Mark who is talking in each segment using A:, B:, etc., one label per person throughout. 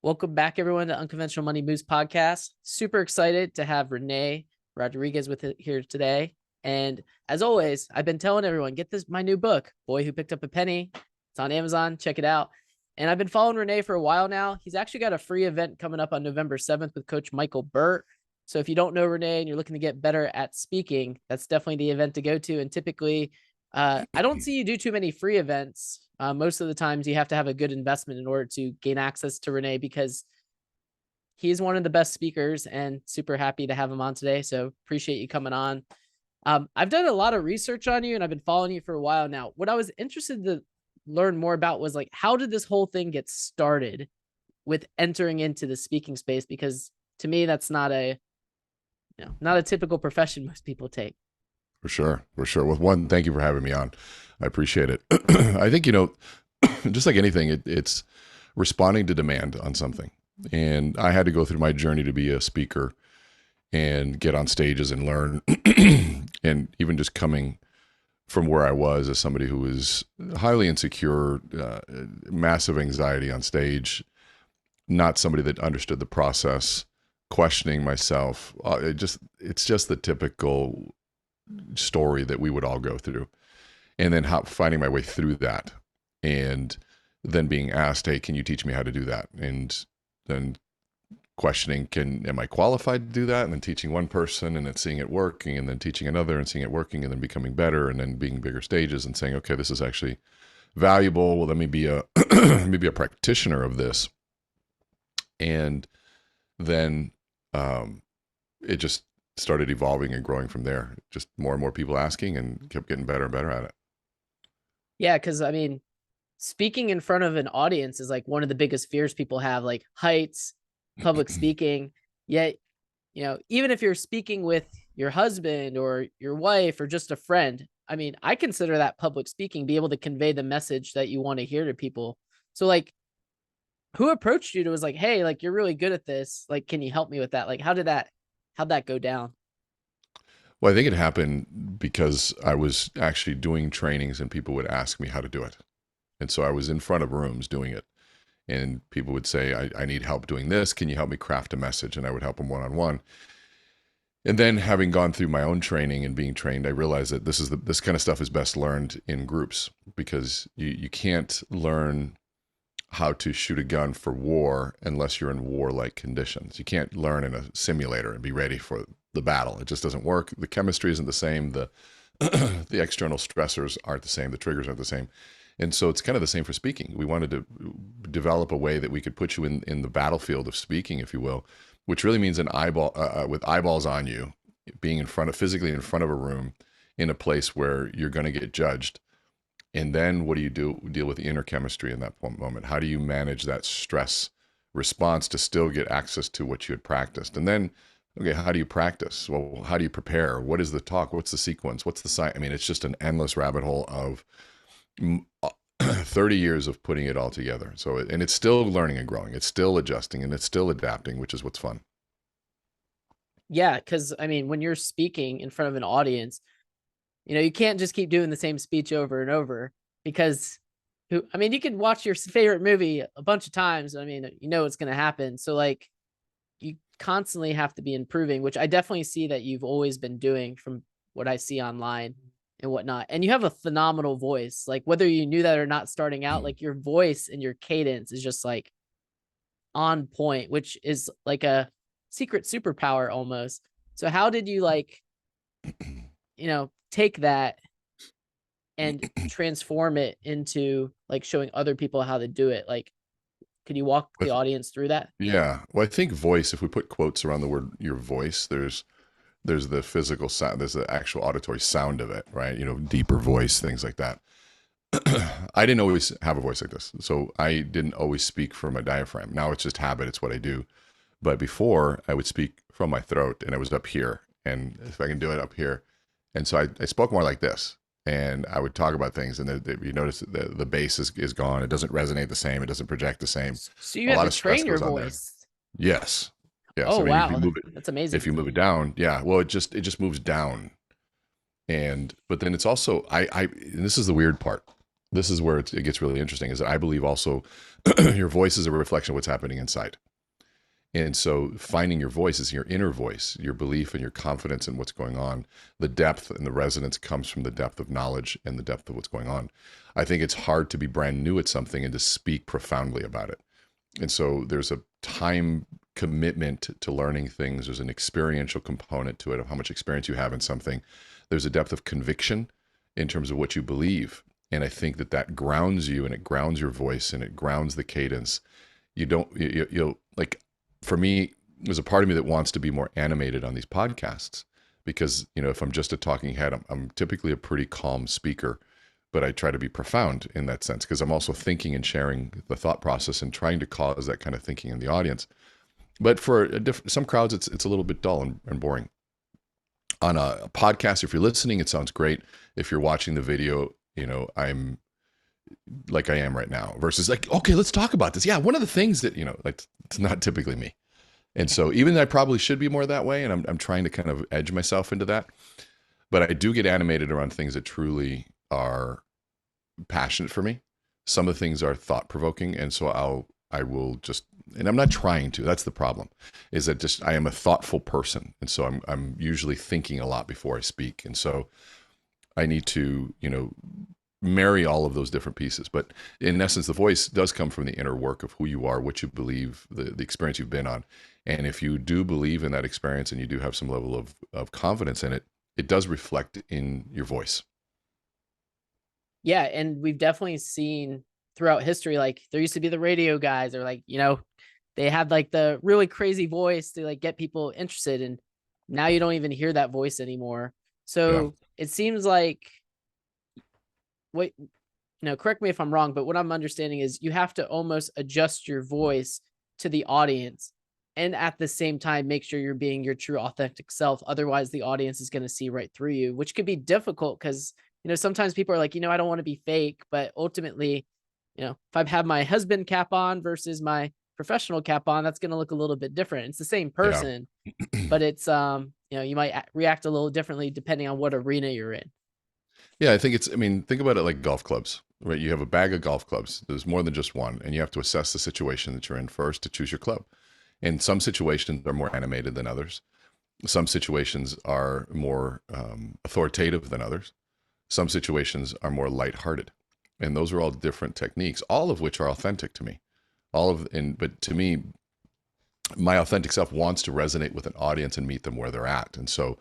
A: Welcome back, everyone, to Unconventional Money Moves Podcast. Super excited to have René Rodriguez with it here today. And as always, I've been telling everyone, get my new book, Boy Who Picked Up a Penny. It's on Amazon. Check it out. And I've been following René for a while now. He's actually got a free event coming up on November 7th with Coach Michael Burt. So if you don't know René and you're looking to get better at speaking, that's definitely the event to go to. And typically, I don't see you do too many free events. Most of the times you have to have a good investment in order to gain access to René, because he's one of the best speakers, and super happy to have him on today. So appreciate you coming on. I've done a lot of research on you and I've been following you for a while now. What I was interested to learn more about was like, how did this whole thing get started with entering into the speaking space? Because to me, that's not a typical profession most people take.
B: For sure. Well, one, thank you for having me on. I appreciate it. I think, just like anything, it's responding to demand on something. And I had to go through my journey to be a speaker and get on stages and learn. And even just coming from where I was as somebody who was highly insecure, massive anxiety on stage, not somebody that understood the process, questioning myself. It's just the typical story that we would all go through, and then finding my way through that, and then being asked, hey, can you teach me how to do that? And then questioning, am I qualified to do that? And then teaching one person and then seeing it working, and then teaching another and seeing it working, and then becoming better, and then being bigger stages and saying, okay, this is actually valuable. Well, let me be a maybe a practitioner of this. And then it just started evolving and growing from there. Just more and more people asking, and kept getting better and better at it.
A: Yeah, because I mean, speaking in front of an audience is like one of the biggest fears people have, like heights, public speaking. Yet, even if you're speaking with your husband or your wife or just a friend, I mean, I consider that public speaking, be able to convey the message that you want to hear to people. So like, who approached you to was like, hey, like, you're really good at this. Like, can you help me with that? Like, how'd that go down?
B: Well, I think it happened because I was actually doing trainings and people would ask me how to do it. And so I was in front of rooms doing it, and people would say, I need help doing this. Can you help me craft a message? And I would help them one-on-one. And then, having gone through my own training and being trained, I realized that this kind of stuff is best learned in groups, because you can't learn how to shoot a gun for war unless you're in war-like conditions. You can't learn in a simulator and be ready for the battle. It just doesn't work. The chemistry isn't the same. The the external stressors aren't the same. The triggers aren't the same. And so it's kind of the same for speaking. We wanted to develop a way that we could put you in the battlefield of speaking, if you will, which really means with eyeballs on you, being physically in front of a room, in a place where you're going to get judged. And then what do you deal with the inner chemistry in that moment? How do you manage that stress response to still get access to what you had practiced? And then, okay, how do you practice? Well, how do you prepare? What is the talk? What's the sequence? What's the science? I mean, it's just an endless rabbit hole of 30 years of putting it all together. So, and it's still learning and growing. It's still adjusting, and it's still adapting, which is what's fun.
A: Yeah, because I mean, when you're speaking in front of an audience, you can't just keep doing the same speech over and over, because you can watch your favorite movie a bunch of times. I mean, it's going to happen. So like, you constantly have to be improving, which I definitely see that you've always been doing from what I see online and whatnot. And you have a phenomenal voice. Like, whether you knew that or not starting out, like, your voice and your cadence is just like on point, which is like a secret superpower almost. So how did you take that and transform it into like showing other people how to do it? Like, could you walk the audience through that?
B: Yeah. Well, I think voice, if we put quotes around the word your voice, there's the physical sound, there's the actual auditory sound of it, right? Deeper voice, things like that. I didn't always have a voice like this. So I didn't always speak from my diaphragm. Now it's just habit. It's what I do. But before, I would speak from my throat, and it was up here. And if I can do it up here. And so I spoke more like this, and I would talk about things, and you notice the bass is gone. It doesn't resonate the same. It doesn't project the same.
A: So you have to train your voice.
B: Yes. Yes.
A: Oh, wow. That's amazing.
B: If you move it down, yeah. Well, it just moves down. But then it's also, and this is the weird part. this is where it gets really interesting, is that I believe also your voice is a reflection of what's happening inside. And so finding your voice is your inner voice, your belief and your confidence in what's going on. The depth and the resonance comes from the depth of knowledge and the depth of what's going on. I think it's hard to be brand new at something and to speak profoundly about it. And so there's a time commitment to learning things. There's an experiential component to it, of how much experience you have in something. There's a depth of conviction in terms of what you believe. And I think that grounds you, and it grounds your voice, and it grounds the cadence. You'll like, for me, there's a part of me that wants to be more animated on these podcasts, because, if I'm just a talking head, I'm typically a pretty calm speaker, but I try to be profound in that sense, because I'm also thinking and sharing the thought process and trying to cause that kind of thinking in the audience. But for some crowds, it's a little bit dull and boring. On a podcast, if you're listening, it sounds great. If you're watching the video, I'm like I am right now, versus like, okay, let's talk about this. Yeah, one of the things that, like, it's not typically me. And so even though I probably should be more that way, and I'm trying to kind of edge myself into that, but I do get animated around things that truly are passionate for me. Some of the things are thought provoking. And so I will just, and I'm not trying to, that's the problem, is that just, I am a thoughtful person. And so I'm usually thinking a lot before I speak. And so I need to, marry all of those different pieces. But in essence, the voice does come from the inner work of who you are, what you believe, the experience you've been on. And if you do believe in that experience and you do have some level of confidence in it, it does reflect in your voice.
A: Yeah. And we've definitely seen throughout history, like there used to be the radio guys, or like, they had like the really crazy voice to like get people interested. And now you don't even hear that voice anymore. So it seems like, wait, correct me if I'm wrong, but what I'm understanding is you have to almost adjust your voice to the audience, and at the same time, make sure you're being your true authentic self. Otherwise, the audience is going to see right through you, which could be difficult because, sometimes people are like, I don't want to be fake, but ultimately, if I have my husband cap on versus my professional cap on, that's going to look a little bit different. It's the same person, but it's, you might react a little differently depending on what arena you're in.
B: Yeah, I think think about it like golf clubs, right? You have a bag of golf clubs. There's more than just one, and you have to assess the situation that you're in first to choose your club. And some situations are more animated than others. Some situations are more authoritative than others. Some situations are more lighthearted. And those are all different techniques, all of which are authentic to me. But to me, my authentic self wants to resonate with an audience and meet them where they're at. And so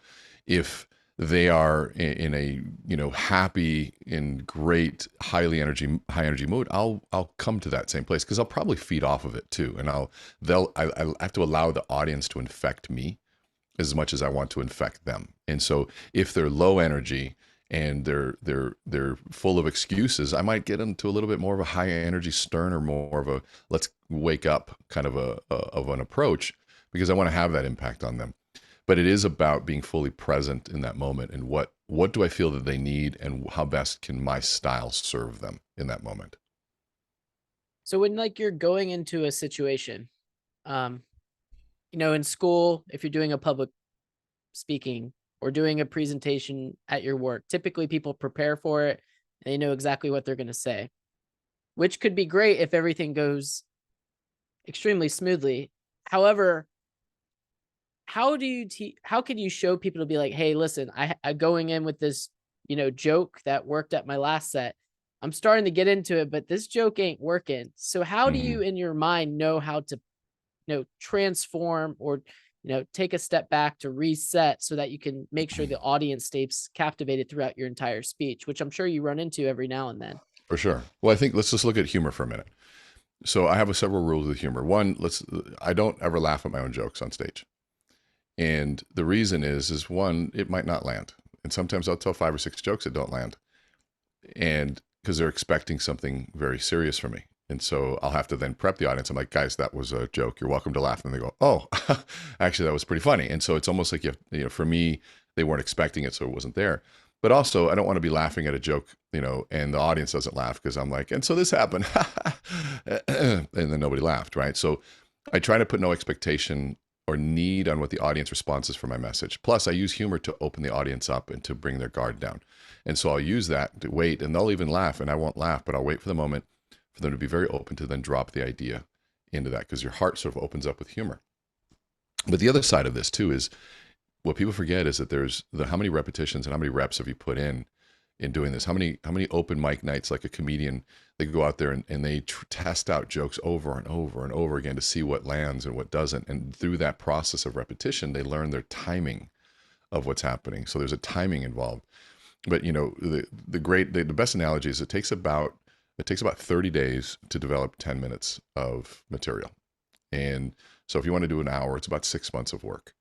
B: if they are in a happy and great high energy mood, I'll come to that same place, because I'll probably feed off of it too, and I have to allow the audience to infect me as much as I want to infect them. And so if they're low energy and they're full of excuses, I might get into a little bit more of a high energy, stern, or more of a let's wake up kind of of an approach, because I want to have that impact on them. But it is about being fully present in that moment, and what do I feel that they need, and how best can my style serve them in that moment.
A: So when like you're going into a situation, in school, if you're doing a public speaking or doing a presentation at your work, typically people prepare for it and they know exactly what they're going to say, which could be great if everything goes extremely smoothly. However, how can you show people to be like, hey, listen, I'm going in with this, joke that worked at my last set. I'm starting to get into it, but this joke ain't working. So how do you in your mind know how to, transform or, take a step back to reset so that you can make sure the audience stays captivated throughout your entire speech, which I'm sure you run into every now and then.
B: For sure. Well, I think let's just look at humor for a minute. So I have several rules with humor. One, I don't ever laugh at my own jokes on stage. And the reason is one, it might not land. And sometimes I'll tell 5 or 6 jokes that don't land. And because they're expecting something very serious from me. And so I'll have to then prep the audience. I'm like, guys, that was a joke. You're welcome to laugh. And they go, oh, actually, that was pretty funny. And so it's almost like, for me, they weren't expecting it, so it wasn't there. But also, I don't want to be laughing at a joke, and the audience doesn't laugh, because I'm like, and so this happened. And then nobody laughed, right? So I try to put no expectation or need on what the audience response is for my message. Plus, I use humor to open the audience up and to bring their guard down. And so I'll use that to wait, and they'll even laugh, and I won't laugh, but I'll wait for the moment for them to be very open to then drop the idea into that, because your heart sort of opens up with humor. But the other side of this too is what people forget is that there's how many repetitions and how many reps have you put in doing this? How many open mic nights, like a comedian, they go out there and they test out jokes over and over and over again to see what lands and what doesn't. And through that process of repetition, they learn their timing of what's happening. So there's a timing involved. But the best analogy is it takes about 30 days to develop 10 minutes of material. And so if you want to do an hour, it's about 6 months of work.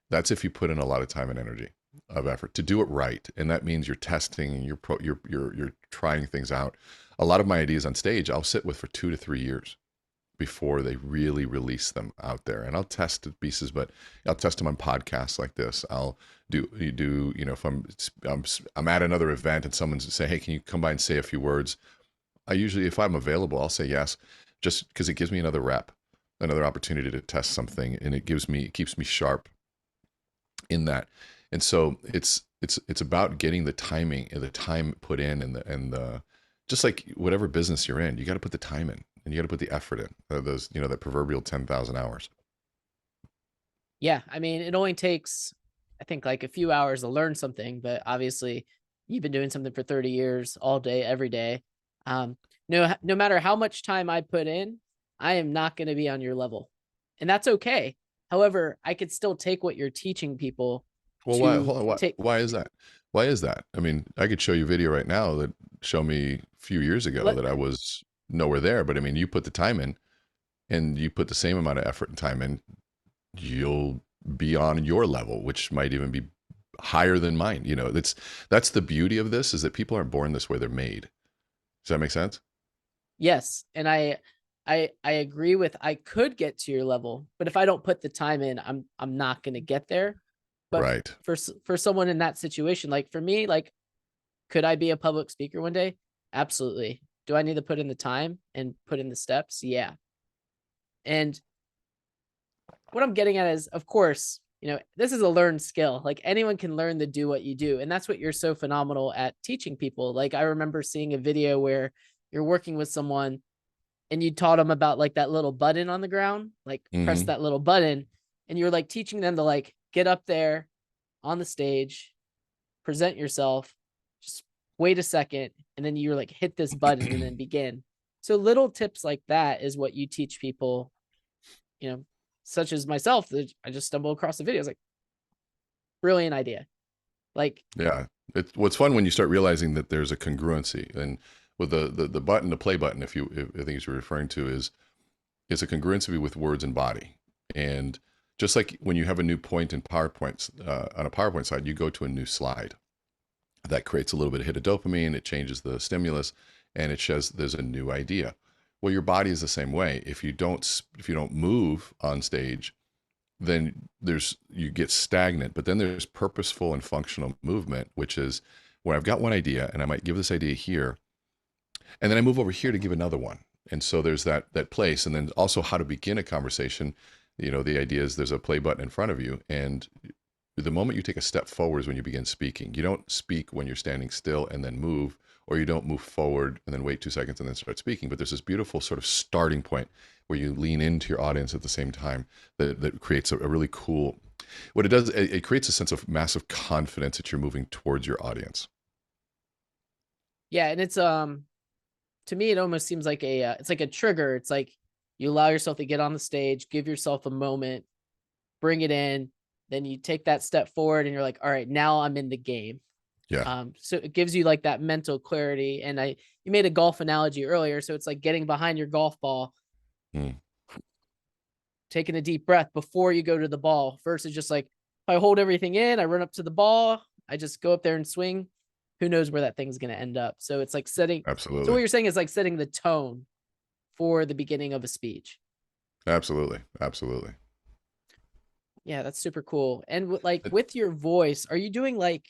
B: That's if you put in a lot of time and energy of effort to do it right. And that means you're testing, you're trying things out. A lot of my ideas on stage, I'll sit with for 2 to 3 years before they really release them out there. And I'll test the pieces, but I'll test them on podcasts like this. I'll if I'm at another event and someone's say, hey, can you come by and say a few words? I usually, if I'm available, I'll say yes, just because it gives me another rep, another opportunity to test something. And it keeps me sharp in that. And so it's about getting the timing and the time put in, and the just like whatever business you're in, you got to put the time in and you got to put the effort in. Those, that proverbial 10,000 hours.
A: Yeah. I mean, it only takes, I think, like a few hours to learn something, but obviously you've been doing something for 30 years, all day, every day. No matter how much time I put in, I am not going to be on your level, and that's okay. However, I could still take what you're teaching people.
B: Well, why is that? Why is that? I mean, I could show you video right now that show me a few years ago that I was nowhere there. But I mean, you put the time in and you put the same amount of effort and time in, you'll be on your level, which might even be higher than mine. That's the beauty of this, is that people aren't born this way, they're made. Does that make sense?
A: Yes. And I agree with, I could get to your level, but if I don't put the time in, I'm not going to get there. But
B: right.
A: For someone in that situation, like for me, like, could I be a public speaker one day? Absolutely. Do I need to put in the time and put in the steps? Yeah. And what I'm getting at is, of course, this is a learned skill. Like, anyone can learn to do what you do. And that's what you're so phenomenal at teaching people. Like, I remember seeing a video where you're working with someone and you taught them about like that little button on the ground, like press that little button. And you're like teaching them to like get up there on the stage, present yourself, just wait a second. And then you're like, hit this button and then begin. So little tips like that is what you teach people, such as myself, that I just stumbled across the video. I was like, brilliant idea. Like,
B: yeah, it's what's fun when you start realizing that there's a congruency. And with the button, the play button, I think you're referring to, is it's a congruency with words and body. And just like when you have a new point in PowerPoints, on a PowerPoint slide, you go to a new slide. That creates a little bit of hit of dopamine, it changes the stimulus, and it shows there's a new idea. Well, your body is the same way. If you don't move on stage, then you get stagnant. But then there's purposeful and functional movement, which is where I've got one idea and I might give this idea here, and then I move over here to give another one. And so there's that place. And then also how to begin a conversation. The idea is there's a play button in front of you, and the moment you take a step forward is when you begin speaking. You don't speak when you're standing still and then move, or you don't move forward and then wait 2 seconds and then start speaking. But there's this beautiful sort of starting point where you lean into your audience at the same time that creates a really cool, what it does, it creates a sense of massive confidence that you're moving towards your audience.
A: Yeah. And it's, to me, it almost seems like it's like a trigger. It's like you allow yourself to get on the stage, give yourself a moment, bring it in, then you take that step forward and you're like, all right, now I'm in the game.
B: Yeah.
A: So it gives you like that mental clarity. And you made a golf analogy earlier. So it's like getting behind your golf ball, taking a deep breath before you go to the ball, versus just like, if I hold everything in, I run up to the ball, I just go up there and swing. Who knows where that thing's going to end up? So it's like setting.
B: Absolutely.
A: So what you're saying is like setting the tone for the beginning of a speech.
B: Absolutely. Absolutely.
A: Yeah, that's super cool. And with your voice, are you doing like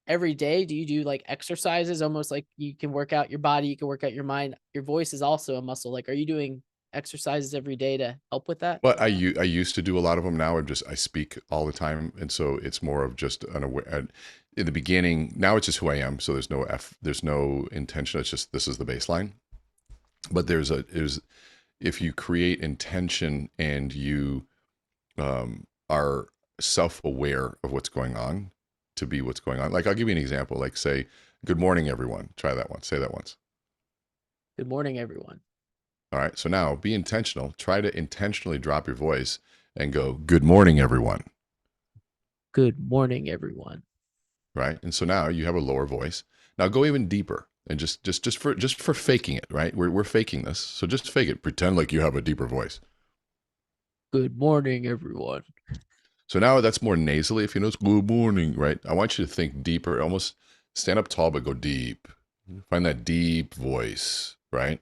A: every day? Do you do like exercises, almost like you can work out your body, you can work out your mind? Your voice is also a muscle. Like, are you doing exercises every day to help with that?
B: But I used to do a lot of them. Now I speak all the time, and so it's more of just unaware. In the beginning, now it's just who I am. So there's no intention. It's just this is the baseline. But if you create intention and you are self-aware of what's going on, to be what's going on. Like I'll give you an example. Like say, "Good morning, everyone." Try that once. Say that once.
A: Good morning, everyone.
B: All right. So now be intentional. Try to intentionally drop your voice and go, "Good morning, everyone."
A: Good morning, everyone.
B: Right. And so now you have a lower voice. Now go even deeper and just for faking it. Right. We're faking this. So just fake it. Pretend like you have a deeper voice.
A: Good morning, everyone.
B: So now that's more nasally. If you know it's good morning, right? I want you to think deeper, almost stand up tall, but go deep. Find that deep voice, right?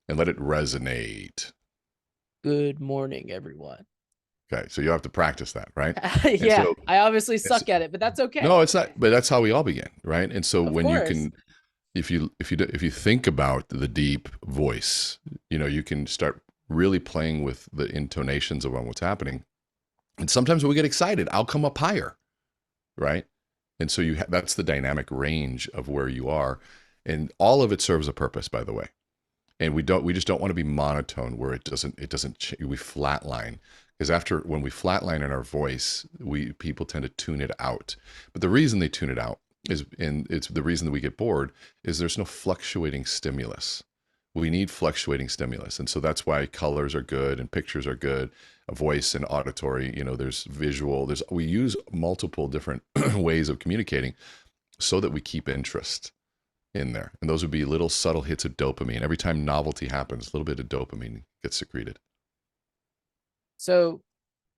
B: And let it resonate.
A: Good morning, everyone.
B: Okay, so you have to practice that, right?
A: Yeah,
B: so,
A: I obviously suck at it, but that's okay.
B: No, it's not. But that's how we all begin, right? And so
A: Of
B: when
A: course.
B: you can, if you think about the deep voice, you can start really playing with the intonations of what's happening. And sometimes when we get excited, I'll come up higher, right? And so that's the dynamic range of where you are, and all of it serves a purpose, by the way. And we just don't want to be monotone where it doesn't we flatline, because when we flatline in our voice, people tend to tune it out. But the reason they tune it out and it's the reason that we get bored, is there's no fluctuating stimulus. We need fluctuating stimulus. And so that's why colors are good and pictures are good, a voice and auditory, there's visual, we use multiple different ways of communicating so that we keep interest in there. And those would be little subtle hits of dopamine. Every time novelty happens, a little bit of dopamine gets secreted.
A: So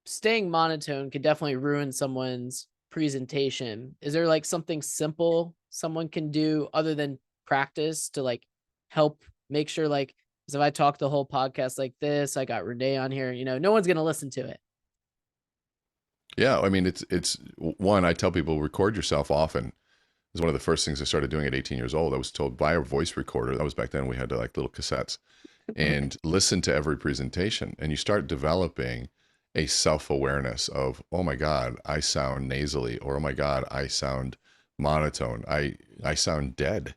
A: staying monotone could definitely ruin someone's presentation. Is there like something simple someone can do other than practice to like help make sure, like, because if I talk the whole podcast like this, I got Rene on here, no one's going to listen to it.
B: Yeah. I mean, it's one, I tell people, record yourself often. It was one of the first things I started doing at 18 years old. I was told, buy a voice recorder. That was back then. We had like little cassettes, and listen to every presentation. And you start developing a self-awareness of, oh my God, I sound nasally, or oh my God, I sound monotone. I sound dead.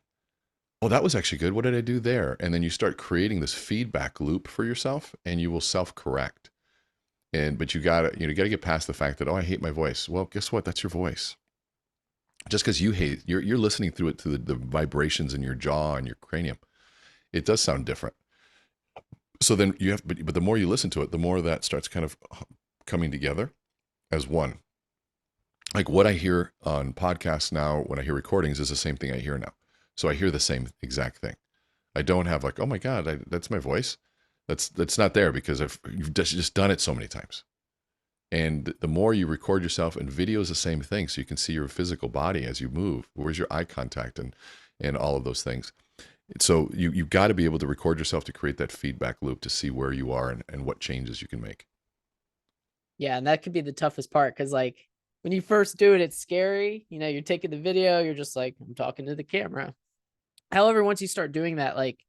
B: Oh, that was actually good. What did I do there? And then you start creating this feedback loop for yourself, and you will self-correct. But you gotta get past the fact that, oh, I hate my voice. Well, guess what? That's your voice. Just because you hate, you're listening through it to the vibrations in your jaw and your cranium. It does sound different. So then but the more you listen to it, the more that starts kind of coming together as one. Like what I hear on podcasts now, when I hear recordings, is the same thing I hear now. So I hear the same exact thing. I don't have like, oh my God, that's my voice. That's not there, because you've just done it so many times. And the more you record yourself, and video is the same thing, so you can see your physical body as you move. Where's your eye contact and all of those things. So you've got to be able to record yourself to create that feedback loop to see where you are and what changes you can make.
A: Yeah, and that could be the toughest part, because like when you first do it, it's scary. You're taking the video, you're just like, I'm talking to the camera. However, once you start doing that, like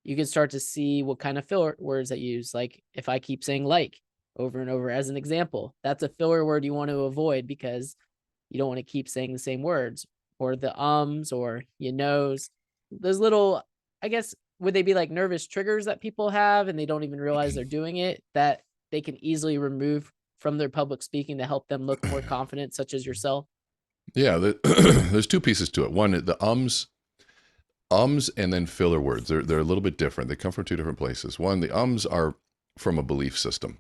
A: you can start to see what kind of filler words I use. Like if I keep saying like over and over as an example, that's a filler word you want to avoid, because you don't want to keep saying the same words, or the ums, or your nose. Those little, I guess, would they be like nervous triggers that people have and they don't even realize they're doing it, that they can easily remove from their public speaking to help them look more confident, such as yourself?
B: Yeah, there's two pieces to it. One, the ums and then filler words. They're a little bit different. They come from two different places. One, the ums are from a belief system.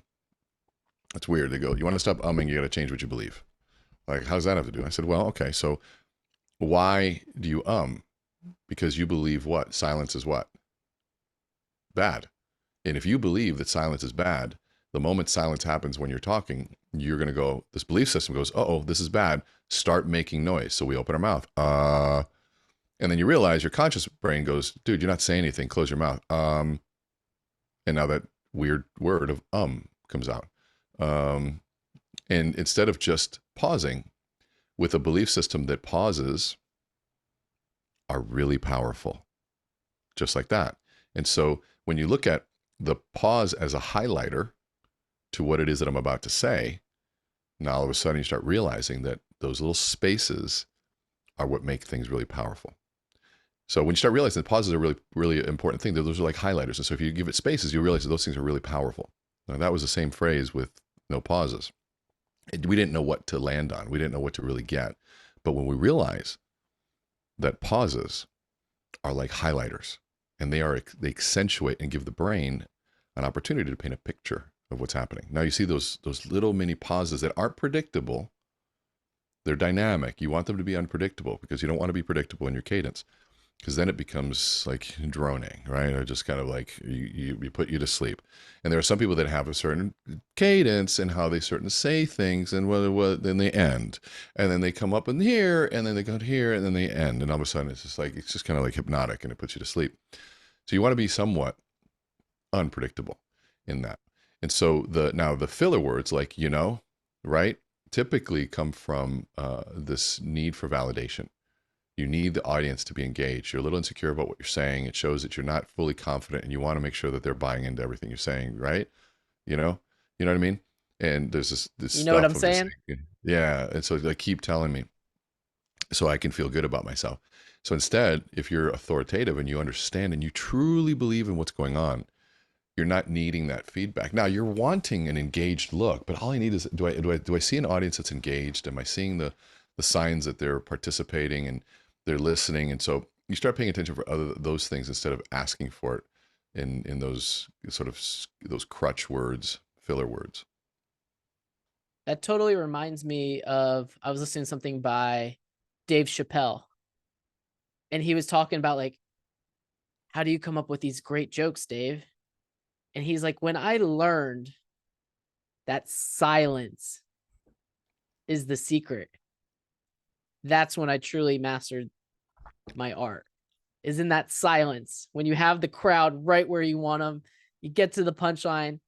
B: It's weird. They go, you want to stop umming, you got to change what you believe. Like, how does that have to do? I said, well, okay, so why do you Because you believe what? Silence is what? Bad. And if you believe that silence is bad, the moment silence happens when you're talking, you're going to go, this belief system goes, oh, this is bad. Start making noise. So we open our mouth. And then you realize your conscious brain goes, dude, you're not saying anything. Close your mouth. And now that weird word of comes out. And instead of just pausing, with a belief system that pauses, are really powerful, just like that. And so when you look at the pause as a highlighter to what it is that I'm about to say, now all of a sudden you start realizing that those little spaces are what make things really powerful. So when you start realizing that pauses are really, really important thing, those are like highlighters. And so if you give it spaces, you realize that those things are really powerful. Now that was the same phrase with no pauses. We didn't know what to land on. We didn't know what to really get. But when we realize that pauses are like highlighters, and they accentuate and give the brain an opportunity to paint a picture of what's happening. Now you see those little mini pauses that aren't predictable. They're dynamic. You want them to be unpredictable because you don't want to be predictable in your cadence, because then it becomes like droning, right? Or just kind of like you put you to sleep. And there are some people that have a certain cadence in how they certain say things, and then they end, and then they come up in here, and then they go here, and then they end, and all of a sudden it's just kind of like hypnotic, and it puts you to sleep. So you want to be somewhat unpredictable in that. And so the filler words like right, typically come from this need for validation. You need the audience to be engaged. You're a little insecure about what you're saying. It shows that you're not fully confident, and you want to make sure that they're buying into everything you're saying, right? You know what I mean? And there's this
A: You know what
B: stuff
A: I'm
B: of
A: saying?
B: yeah. And so like, keep telling me so I can feel good about myself. So instead, if you're authoritative and you understand and you truly believe in what's going on, you're not needing that feedback. Now you're wanting an engaged look, but all I need is, do I see an audience that's engaged? Am I seeing the signs that they're participating and they're listening? And so you start paying attention for those things instead of asking for it in those sort of those crutch words, filler words.
A: That totally reminds me of, I was listening to something by Dave Chappelle, and he was talking about like, how do you come up with these great jokes, Dave? And he's like, when I learned that silence is the secret, that's when I truly mastered my art. Is in that silence, when you have the crowd right where you want them, you get to the punchline,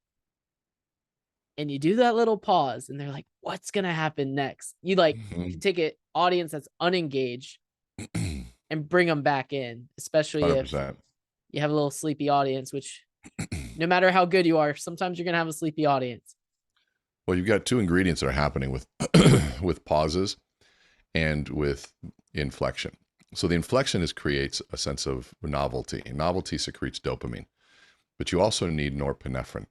A: and you do that little pause, and they're like, what's gonna happen next? You take an audience that's unengaged and bring them back in, especially if
B: 100%.
A: you have a little sleepy audience, which no matter how good you are, sometimes you're gonna have a sleepy audience.
B: Well, you've got two ingredients that are happening with with pauses and with inflection. So the inflection creates a sense of novelty. Novelty secretes dopamine, but you also need norepinephrine.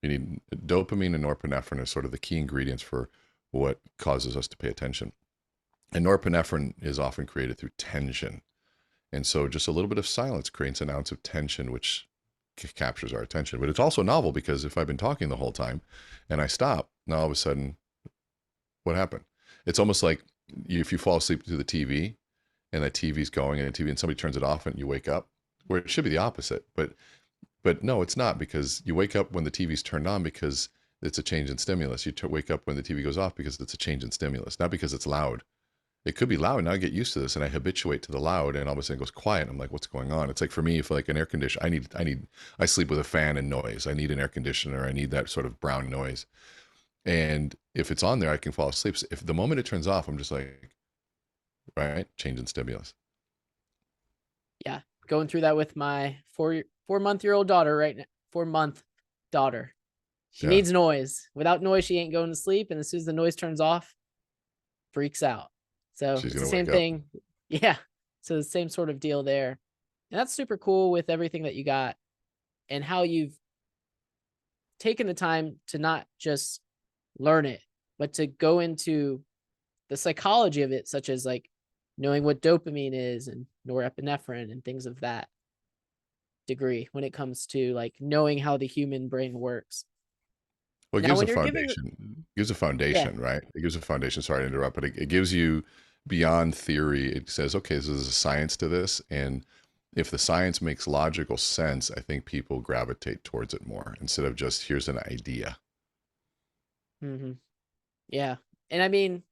B: You need dopamine, and norepinephrine are sort of the key ingredients for what causes us to pay attention. And norepinephrine is often created through tension. And so just a little bit of silence creates an ounce of tension, which captures our attention. But it's also novel because if I've been talking the whole time and I stop, now all of a sudden, what happened? It's almost like if you fall asleep to the TV and the TV's going and somebody turns it off and you wake up, where it should be the opposite. But no, it's not, because you wake up when the TV's turned on because it's a change in stimulus. You wake up when the TV goes off because it's a change in stimulus, not because it's loud. It could be loud. Now I get used to this and I habituate to the loud, and all of a sudden it goes quiet. I'm like, what's going on? It's like, for me, if like an air conditioner, I sleep with a fan and noise. I need an air conditioner. I need that sort of brown noise. And if it's on there, I can fall asleep. So if the moment it turns off, I'm just like, right, change in stimulus.
A: Yeah, going through that with my 4-month-old daughter right now. 4-month daughter. She needs noise. Without noise, she ain't going to sleep. And as soon as the noise turns off, freaks out. So
B: She's
A: it's the
B: gonna
A: same
B: wake up.
A: thing. Yeah. So the same sort of deal there. And that's super cool with everything that you got and how you've taken the time to not just learn it, but to go into the psychology of it, such as like knowing what dopamine is and norepinephrine and things of that degree when it comes to like knowing how the human brain works.
B: Well, it
A: Now,
B: gives
A: when
B: a
A: you're giving,
B: foundation. It gives a
A: yeah,
B: foundation, right? It gives a foundation. Sorry to interrupt, but it gives you beyond theory. It says, okay, so there's a science to this, and if the science makes logical sense, I think people gravitate towards it more instead of just here's an idea.
A: mm-hmm. Yeah. And I mean,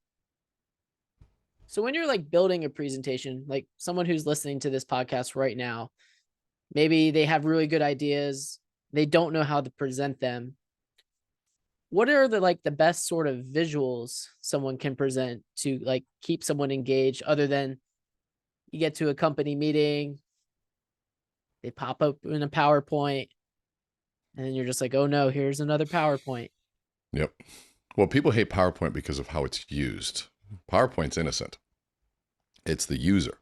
A: so when you're like building a presentation, like someone who's listening to this podcast right now, maybe they have really good ideas, they don't know how to present them. What are the best sort of visuals someone can present to like keep someone engaged, other than you get to a company meeting, they pop up in a PowerPoint, And then you're just like, oh no, here's another PowerPoint.
B: Yep. Well, people hate PowerPoint because of how it's used. PowerPoint's innocent. It's the user.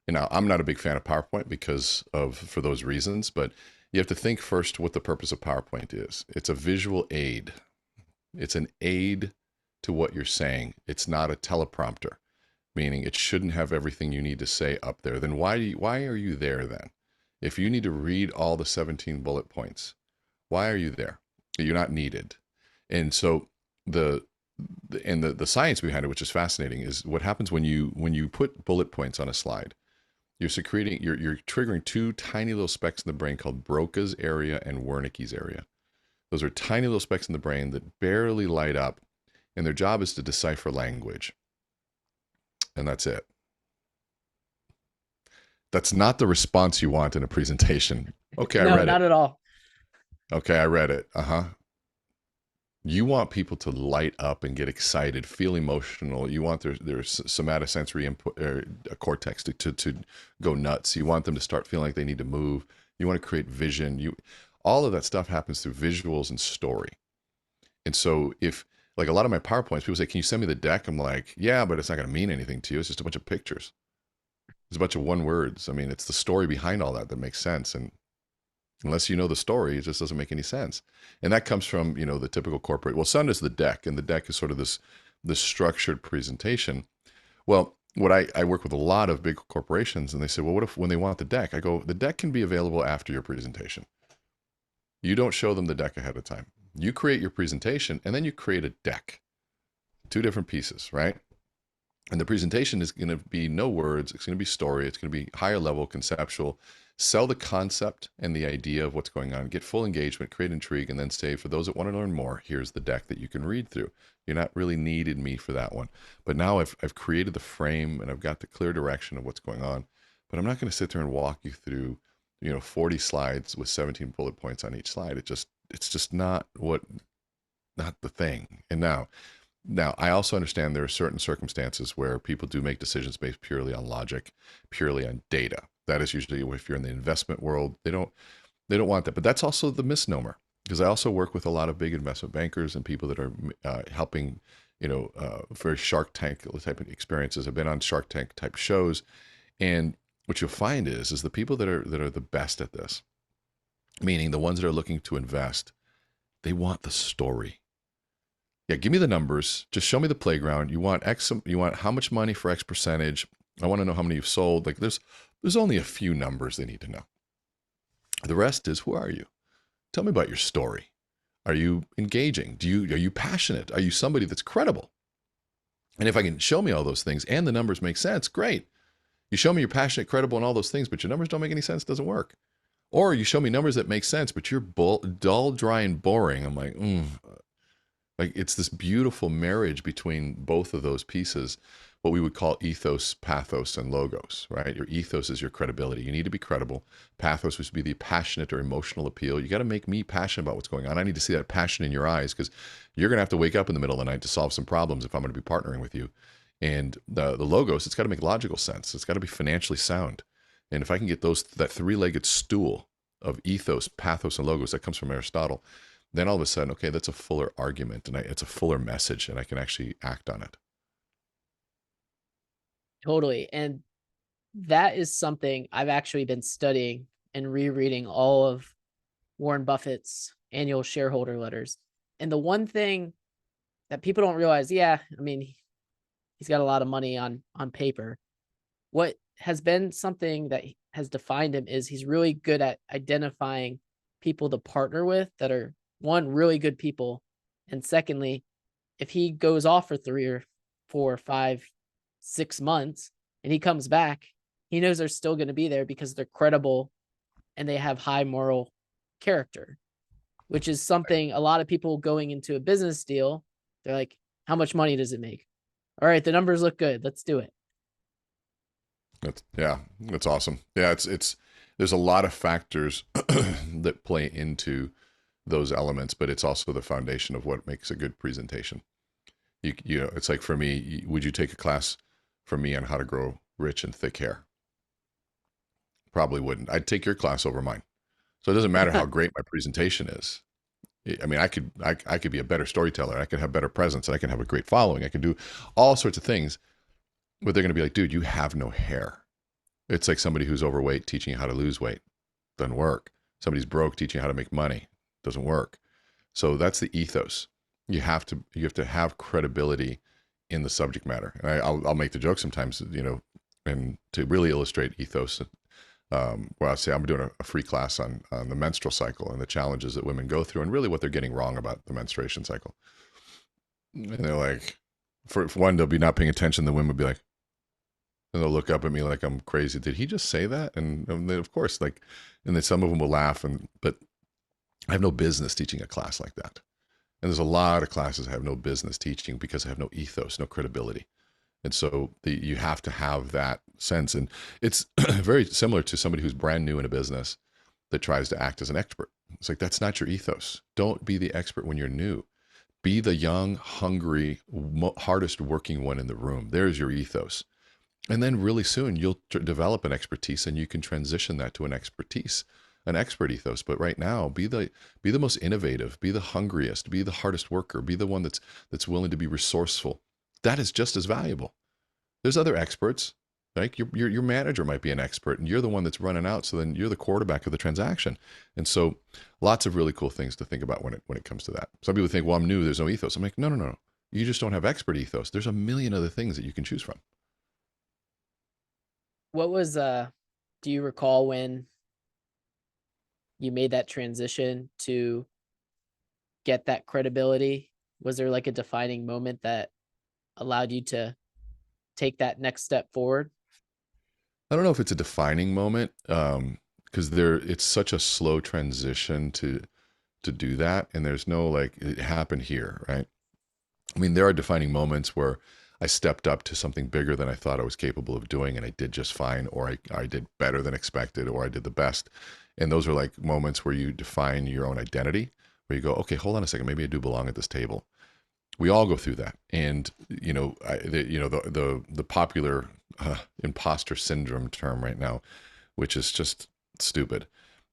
B: And now I'm not a big fan of PowerPoint for those reasons, but you have to think first what the purpose of PowerPoint is. It's a visual aid. It's an aid to what you're saying. It's not a teleprompter, meaning it shouldn't have everything you need to say up there. Then why are you there then? If you need to read all the 17 bullet points, why are you there? You're not needed. And so the science behind it, which is fascinating, is what happens when you put bullet points on a slide. You're triggering two tiny little specks in the brain called Broca's area and Wernicke's area. Those are tiny little specks in the brain that barely light up, and their job is to decipher language. And that's it. That's not the response you want in a presentation. Okay, I read it.
A: No, not at all.
B: Okay, I read it. You want people to light up and get excited, feel emotional. You want their somatosensory input, cortex to go nuts. You want them to start feeling like they need to move. You want to create vision. All of that stuff happens through visuals and story. And so if, like a lot of my PowerPoints, people say, can you send me the deck? I'm like, yeah, but it's not going to mean anything to you. It's just a bunch of pictures. It's a bunch of one words. I mean, it's the story behind all that makes sense. And unless you know the story, it just doesn't make any sense. And that comes from, the typical corporate. Well, Sun is the deck, and the deck is sort of this structured presentation. Well, I work with a lot of big corporations, and they say, well, what if when they want the deck? I go, the deck can be available after your presentation. You don't show them the deck ahead of time. You create your presentation, and then you create a deck. Two different pieces, right? And the presentation is going to be no words. It's going to be story. It's going to be higher level, conceptual. Sell the concept and the idea of what's going on. Get full engagement, create intrigue, and then say, for those that want to learn more, here's the deck that you can read through. You're not really needed me for that one. But now I've created the frame, and I've got the clear direction of what's going on. But I'm not going to sit there and walk you through 40 slides with 17 bullet points on each slide. It's just not the thing. And now I also understand there are certain circumstances where people do make decisions based purely on logic, purely on data. That is usually if you're in the investment world, they don't want that. But that's also the misnomer, because I also work with a lot of big investment bankers and people that are helping, very Shark Tank type of experiences. I've been on Shark Tank type shows, and what you'll find is the people that are the best at this, meaning the ones that are looking to invest, they want the story. Yeah, give me the numbers. Just show me the playground. You want X. You want how much money for X percentage. I want to know how many you've sold. Like there's only a few numbers they need to know. The rest is, who are you? Tell me about your story. Are you engaging? Are you passionate? Are you somebody that's credible? And if I can show me all those things and the numbers make sense, great. You show me you're passionate, credible, and all those things, but your numbers don't make any sense, doesn't work. Or you show me numbers that make sense, but you're dull, dry, and boring. I'm like, Like it's this beautiful marriage between both of those pieces, what we would call ethos, pathos, and logos, right? Your ethos is your credibility. You need to be credible. Pathos would be the passionate or emotional appeal. You got to make me passionate about what's going on. I need to see that passion in your eyes, because you're going to have to wake up in the middle of the night to solve some problems if I'm going to be partnering with you. And the logos, it's got to make logical sense. It's got to be financially sound. And if I can get that three-legged stool of ethos, pathos, and logos, that comes from Aristotle, then all of a sudden, okay, that's a fuller argument, and it's a fuller message, and I can actually act on it.
A: Totally. And that is something I've actually been studying and rereading all of Warren Buffett's annual shareholder letters. And the one thing that people don't realize, yeah, I mean, he's got a lot of money on paper. What has been something that has defined him is he's really good at identifying people to partner with that are, one, really good people. And secondly, if he goes off for 3 or 4 or 5, 6 months and he comes back, he knows they're still going to be there because they're credible and they have high moral character, which is something a lot of people going into a business deal, they're like, how much money does it make? All right, the numbers look good. Let's do it.
B: That's awesome. Yeah, it's there's a lot of factors that play into those elements, but it's also the foundation of what makes a good presentation. You know, it's like for me, would you take a class from me on how to grow rich and thick hair? Probably wouldn't. I'd take your class over mine. So it doesn't matter how great my presentation is. I mean, I could be a better storyteller. I could have better presence. And I can have a great following. I can do all sorts of things, but they're going to be like, dude, you have no hair. It's like somebody who's overweight teaching you how to lose weight. Doesn't work. Somebody's broke teaching you how to make money. Doesn't work. So that's the ethos. You have to have credibility in the subject matter. And I'll make the joke sometimes, and to really illustrate ethos, where I say I'm doing a free class on the menstrual cycle and the challenges that women go through and really what they're getting wrong about the menstruation cycle. And they're like, for one, they'll be not paying attention. The women will be like, and they'll look up at me like I'm crazy. Did he just say that? And then, of course, and then some of them will laugh. But I have no business teaching a class like that. And there's a lot of classes I have no business teaching because I have no ethos, no credibility. And so you have to have that sense. And it's very similar to somebody who's brand new in a business that tries to act as an expert. It's like, that's not your ethos. Don't be the expert when you're new. Be the young, hungry, hardest working one in the room. There's your ethos. And then really soon you'll develop an expertise and you can transition that to an expert ethos. But right now, be the most innovative, be the hungriest, be the hardest worker, be the one that's willing to be resourceful. That is just as valuable. There's other experts, like your manager might be an expert and you're the one that's running out. So then you're the quarterback of the transaction. And so lots of really cool things to think about when it comes to that. Some people think, well, I'm new, there's no ethos. I'm like, no. You just don't have expert ethos. There's a million other things that you can choose from.
A: What was do you recall when you made that transition to get that credibility? Was there like a defining moment that allowed you to take that next step forward?
B: I don't know if it's a defining moment, because it's such a slow transition to do that, and there's no like it happened here, right? I mean, there are defining moments where I stepped up to something bigger than I thought I was capable of doing, and I did just fine, or I did better than expected, or I did the best. And those are like moments where you define your own identity, where you go, okay, hold on a second, maybe I do belong at this table. We all go through that, and the popular imposter syndrome term right now, which is just stupid,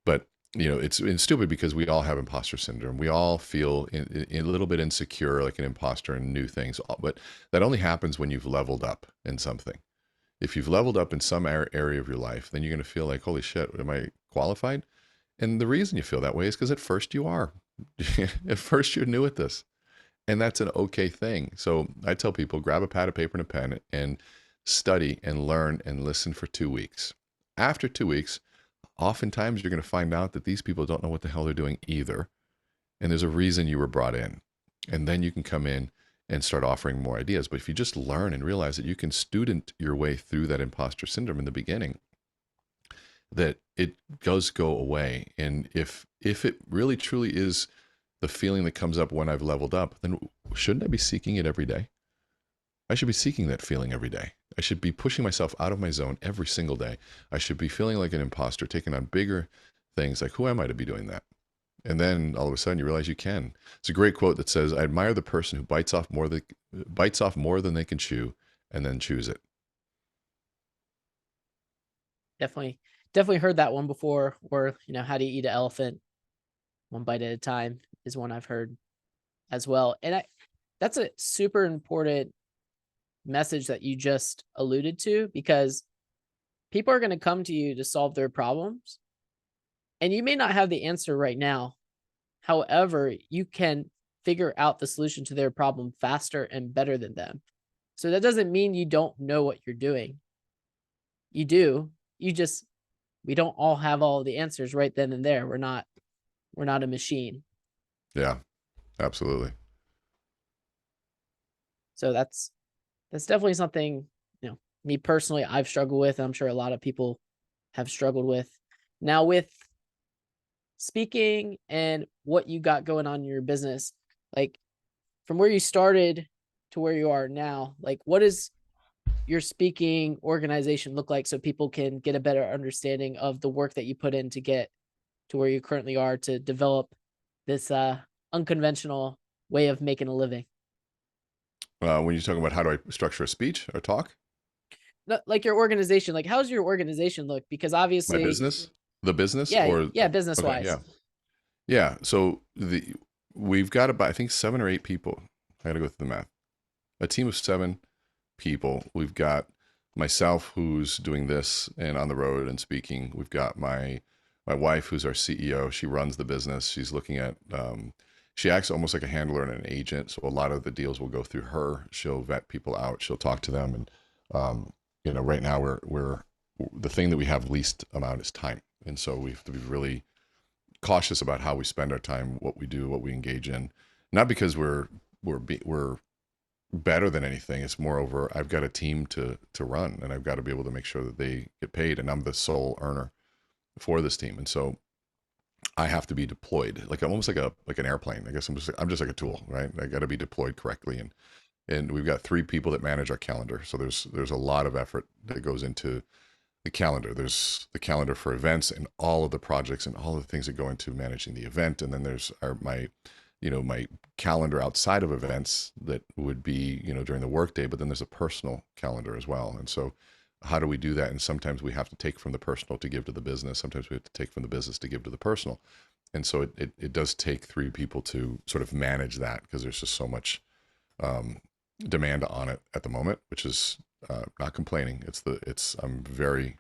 B: but it's stupid because we all have imposter syndrome. We all feel a little bit insecure, like an imposter in new things, but that only happens when you've leveled up in something. If you've leveled up in some area of your life, then you're going to feel like, holy shit, am I qualified? And the reason you feel that way is because at first you are. At first you're new at this. And that's an okay thing. So I tell people, grab a pad of paper and a pen and study and learn and listen for 2 weeks. After 2 weeks, oftentimes you're going to find out that these people don't know what the hell they're doing either. And there's a reason you were brought in. And then you can come in and start offering more ideas. But if you just learn and realize that you can student your way through that imposter syndrome in the beginning, that it does go away. And if it really truly is the feeling that comes up when I've leveled up, then shouldn't I be seeking it every day? I should be seeking that feeling every day. I should be pushing myself out of my zone every single day. I should be feeling like an imposter, taking on bigger things like, who am I to be doing that? And then all of a sudden you realize you can. It's a great quote that says, I admire the person who bites off more than they can chew and then chews it.
A: Definitely heard that one before. Or, how do you eat an elephant? One bite at a time is one I've heard as well. And that's a super important message that you just alluded to, because people are going to come to you to solve their problems. And you may not have the answer right now. However, you can figure out the solution to their problem faster and better than them. So that doesn't mean you don't know what you're doing. You do. We don't all have all the answers right then and there. We're not a machine.
B: Yeah, absolutely.
A: So that's definitely something, me personally, I've struggled with. And I'm sure a lot of people have struggled with. Now, with speaking and what you got going on in your business, like from where you started to where you are now, like what does your speaking organization look like so people can get a better understanding of the work that you put in to get to where you currently are to develop this unconventional way of making a living?
B: When you're talking about how do I structure a speech or talk?
A: Like your organization, like how's your organization look? Because
B: My
A: obviously
B: business? The business
A: Yeah,
B: or
A: yeah, business
B: okay,
A: wise.
B: yeah. Yeah. So we've got about I think 7 or 8 people. I gotta go through the math. A team of 7 people. We've got myself who's doing this and on the road and speaking. We've got my wife who's our CEO. She runs the business. She's looking at she acts almost like a handler and an agent. So a lot of the deals will go through her. She'll vet people out. She'll talk to them. And right now we're the thing that we have least amount is time. And so we have to be really cautious about how we spend our time, what we do, what we engage in. Not because we're better than anything. It's moreover, I've got a team to run, and I've got to be able to make sure that they get paid, and I'm the sole earner for this team, and so I have to be deployed. Like I'm almost like an airplane. I guess I'm just like a tool, right? I got to be deployed correctly, and we've got 3 people that manage our calendar. So there's a lot of effort that goes into the calendar. There's the calendar for events and all of the projects and all of the things that go into managing the event. And then there's my calendar outside of events that would be, during the workday, but then there's a personal calendar as well. And so how do we do that? And sometimes we have to take from the personal to give to the business. Sometimes we have to take from the business to give to the personal. And so it does take 3 people to sort of manage that because there's just so much demand on it at the moment, which is not complaining. I'm very,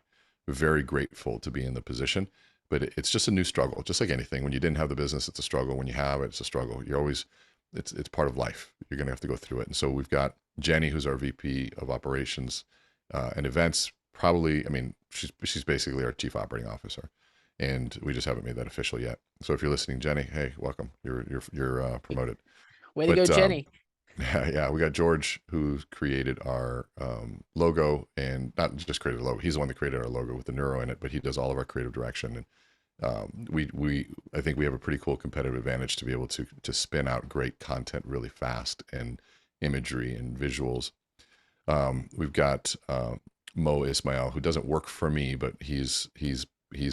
B: very grateful to be in the position, but it's just a new struggle. Just like anything, when you didn't have the business, it's a struggle. When you have it, it's a struggle. It's part of life. You're going to have to go through it. And so we've got Jenny, who's our VP of operations and events. Probably, I mean, she's basically our chief operating officer, and we just haven't made that official yet. So if you're listening, Jenny, hey, welcome. You're promoted.
A: Way to go, Jenny.
B: Yeah, we got George who created our logo, and not just created a logo. He's the one that created our logo with the neuro in it, but he does all of our creative direction. And I think we have a pretty cool competitive advantage to be able to spin out great content really fast and imagery and visuals. We've got Mo Ismail, who doesn't work for me, but he's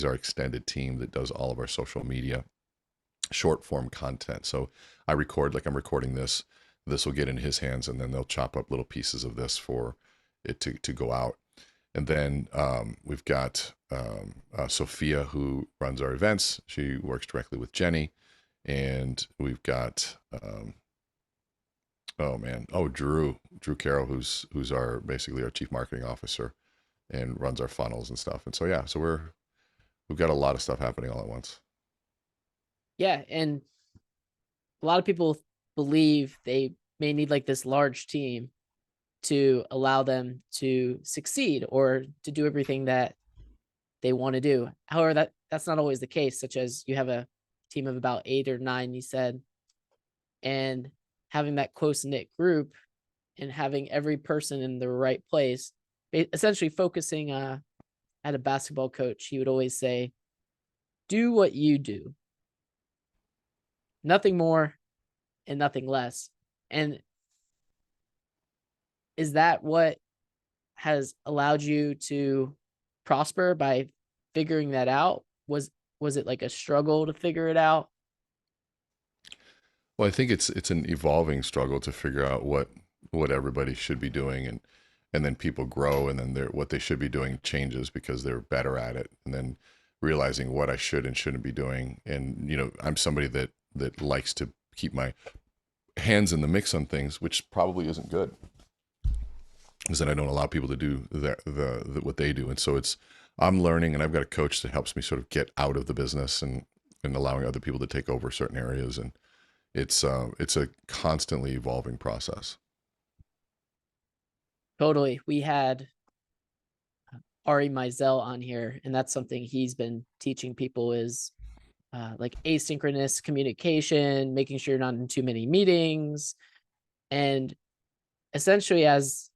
B: our extended team that does all of our social media short form content. So I record like I'm recording this. This will get in his hands, and then they'll chop up little pieces of this for it to go out. And then we've got Sophia, who runs our events. She works directly with Jenny. And we've got, Drew Carroll, who's basically our chief marketing officer and runs our funnels and stuff. And so, yeah, so we've got a lot of stuff happening all at once.
A: Yeah. And a lot of people believe they may need like this large team to allow them to succeed or to do everything that they want to do. However, that's not always the case, such as you have a team of about 8 or 9, you said, and having that close knit group and having every person in the right place, essentially focusing at a basketball coach, he would always say, do what you do, nothing more and nothing less. And is that what has allowed you to prosper by figuring that out? Was it like a struggle to figure it out?
B: Well, I think it's an evolving struggle to figure out what everybody should be doing, and then people grow, and then what they should be doing changes because they're better at it, and then realizing what I should and shouldn't be doing. And I'm somebody that likes to keep my hands in the mix on things, which probably isn't good, is that I don't allow people to do what they do. And so I'm learning, and I've got a coach that helps me sort of get out of the business and allowing other people to take over certain areas. And it's a constantly evolving process.
A: Totally. We had Ari Mizell on here, and that's something he's been teaching people is like asynchronous communication, making sure you're not in too many meetings. And essentially, as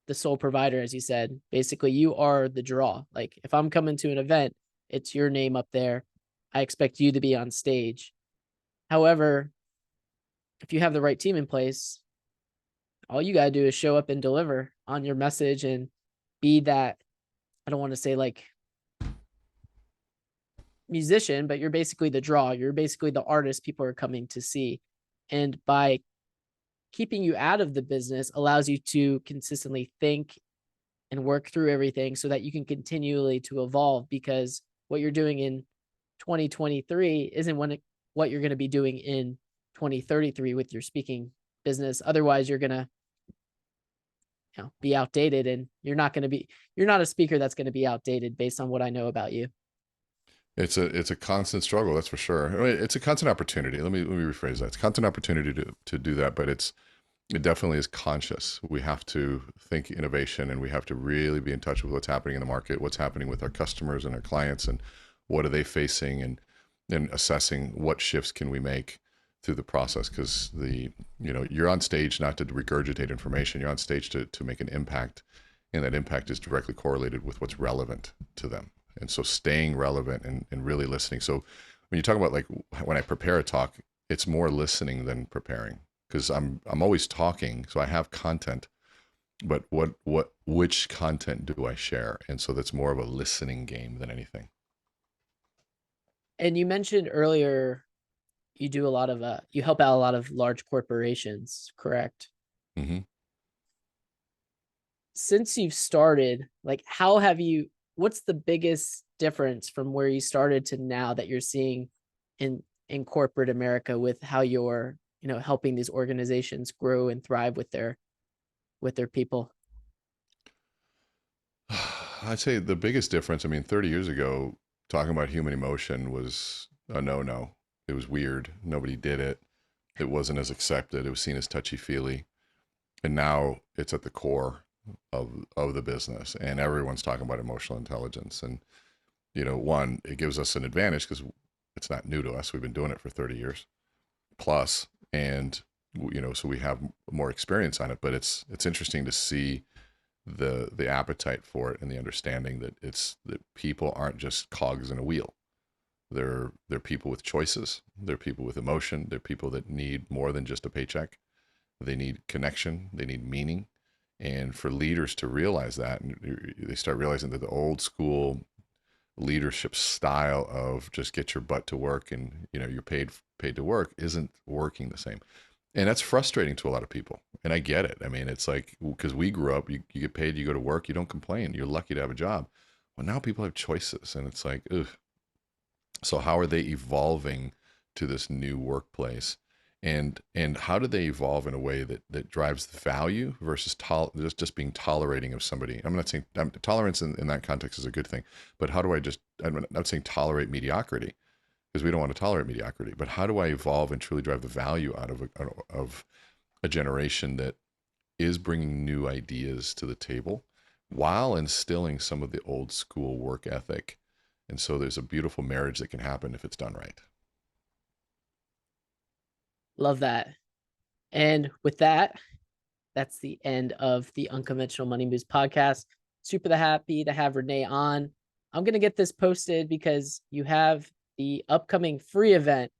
A: the sole provider, as you said, basically you are the draw. Like if I'm coming to an event, it's your name up there. I expect you to be on stage. However, if you have the right team in place, all you got to do is show up and deliver on your message and be that, I don't want to say like musician, but you're basically the draw. You're basically the artist people are coming to see. And by keeping you out of the business allows you to consistently think and work through everything so that you can continually to evolve, because what you're doing in 2023 isn't what you're going to be doing in 2033 with your speaking business. Otherwise, you're going to be outdated, and you're not a speaker that's going to be outdated based on what I know about you.
B: It's a constant struggle, that's for sure. I mean, it's a constant opportunity. Let me rephrase that. It's a constant opportunity to do that, but it definitely is conscious. We have to think innovation, and we have to really be in touch with what's happening in the market, what's happening with our customers and our clients, and what are they facing, and assessing what shifts can we make through the process. Because you're on stage not to regurgitate information, you're on stage to make an impact, and that impact is directly correlated with what's relevant to them. And so staying relevant and really listening. So when you talk about, like, when I prepare a talk, it's more listening than preparing, because I'm always talking, so I have content, but which content do I share? And so that's more of a listening game than anything.
A: And you mentioned earlier you do a lot of you help out a lot of large corporations, correct?
B: Mm-hmm.
A: Since you've started, like, what's the biggest difference from where you started to now that you're seeing in corporate America, with how you're, helping these organizations grow and thrive with their people?
B: I'd say the biggest difference, 30 years ago, talking about human emotion was a no-no. It was weird. Nobody did it. It wasn't as accepted. It was seen as touchy-feely. And now it's at the core of the business, and everyone's talking about emotional intelligence. And, one, it gives us an advantage because it's not new to us. We've been doing it for 30 years plus. And, so we have more experience on it, but it's interesting to see the appetite for it, and the understanding that people aren't just cogs in a wheel. They're people with choices. They're people with emotion. They're people that need more than just a paycheck. They need connection. They need meaning. And for leaders to realize that, and they start realizing that the old school leadership style of just get your butt to work and you're paid to work isn't working the same. And that's frustrating to a lot of people. And I get it. It's like, because we grew up, you get paid, you go to work, you don't complain. You're lucky to have a job. Well, now people have choices, and it's like, ugh. So how are they evolving to this new workplace? And how do they evolve in a way that drives the value versus just being tolerating of somebody? I'm not saying tolerance in that context is a good thing, but I'm not saying tolerate mediocrity, because we don't want to tolerate mediocrity, but how do I evolve and truly drive the value out of a generation that is bringing new ideas to the table while instilling some of the old school work ethic? And so there's a beautiful marriage that can happen if it's done right.
A: Love that. And with that, that's the end of the Unconventional Money Moves podcast. Super happy to have Rene on. I'm going to get this posted because you have the upcoming free event,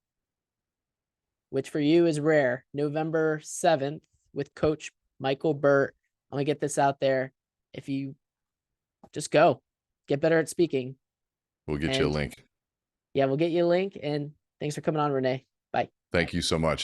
A: which for you is rare, November 7th with Coach Michael Burt. I'm going to get this out there. If you just go, get better at speaking.
B: We'll get you a link.
A: Yeah, we'll get you a link. And thanks for coming on, Rene. Bye.
B: Thank you so much.